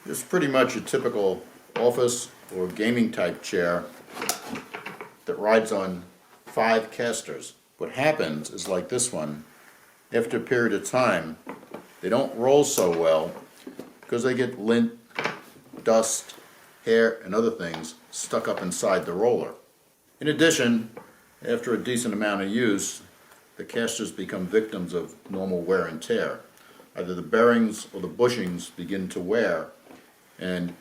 This is pretty much a typical office or gaming type chair that rides on 5 castors. What happens is, like this one, after a period of time, they don't roll so well because they get lint, dust, hair, and other things stuck up inside the roller. In addition, after a decent amount of use, the castors become victims of normal wear and tear. Either the bearings or the bushings begin to wear, and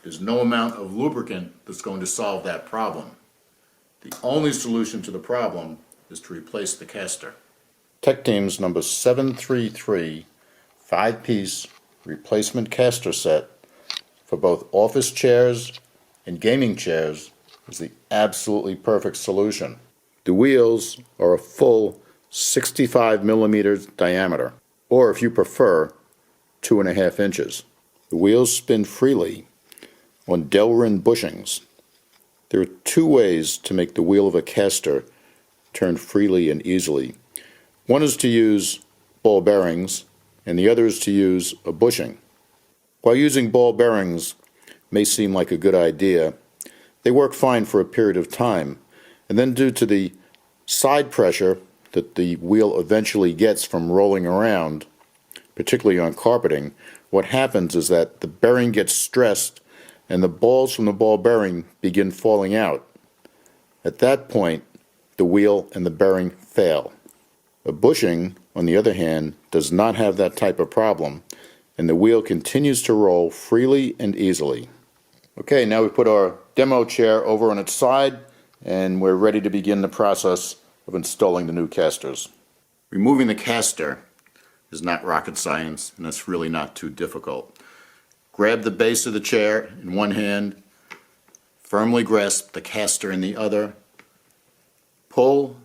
there's no amount of lubricant that's going to solve that problem. The only solution to the problem is to replace the caster. Tech Team's number 733 5-piece replacement caster set for both office chairs and gaming chairs is the absolutely perfect solution. The wheels are a full 65 millimeters diameter, or if you prefer, 2.5 inches. The wheels spin freely on Delrin bushings. There are 2 ways to make the wheel of a caster turn freely and easily. One is to use ball bearings, and the other is to use a bushing. While using ball bearings may seem like a good idea, they work fine for a period of time, and then due to the side pressure that the wheel eventually gets from rolling around, particularly on carpeting, what happens is that the bearing gets stressed and the balls from the ball bearing begin falling out. At that point, the wheel and the bearing fail. A bushing, on the other hand, does not have that type of problem, and the wheel continues to roll freely and easily. Okay, now we put our demo chair over on its side, and we're ready to begin the process of installing the new castors. Removing the caster is not rocket science, and it's really not too difficult. Grab the base of the chair in one hand, firmly grasp the caster in the other, pull.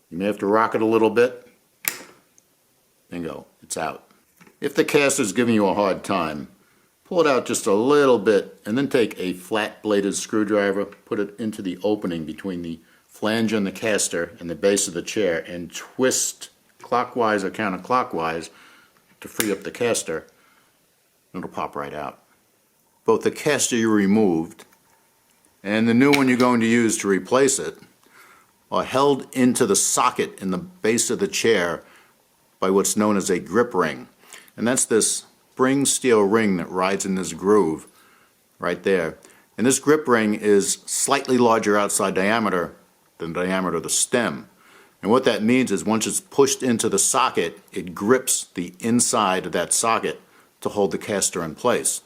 You may have to rock it a little bit. Bingo, it's out. If the caster is giving you a hard time, pull it out just a little bit and then take a flat bladed screwdriver, put it into the opening between the flange on the caster and the base of the chair, and twist clockwise or counterclockwise to free up the caster. It'll pop right out. Both the caster you removed and the new one you're going to use to replace it are held into the socket in the base of the chair by what's known as a grip ring. And that's this spring steel ring that rides in this groove right there. And this grip ring is slightly larger outside diameter than the diameter of the stem. And what that means is once it's pushed into the socket, it grips the inside of that socket to hold the caster in place.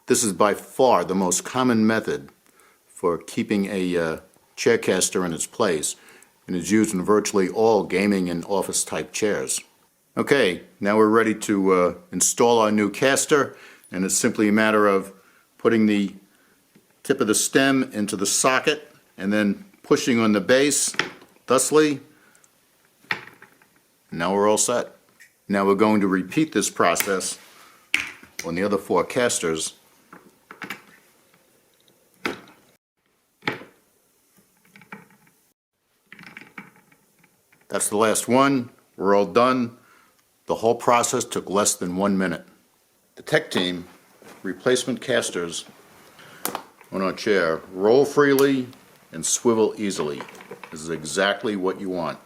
This is by far the most common method for keeping a chair caster in its place, and is used in virtually all gaming and office type chairs. Okay, now we're ready to install our new caster, and it's simply a matter of putting the tip of the stem into the socket and then pushing on the base thusly. Now we're all set. Now we're going to repeat this process on the other 4 casters. That's the last one. We're all done. The whole process took less than 1 minute. The Tech Team replacement casters on our chair roll freely and swivel easily. This is exactly what you want.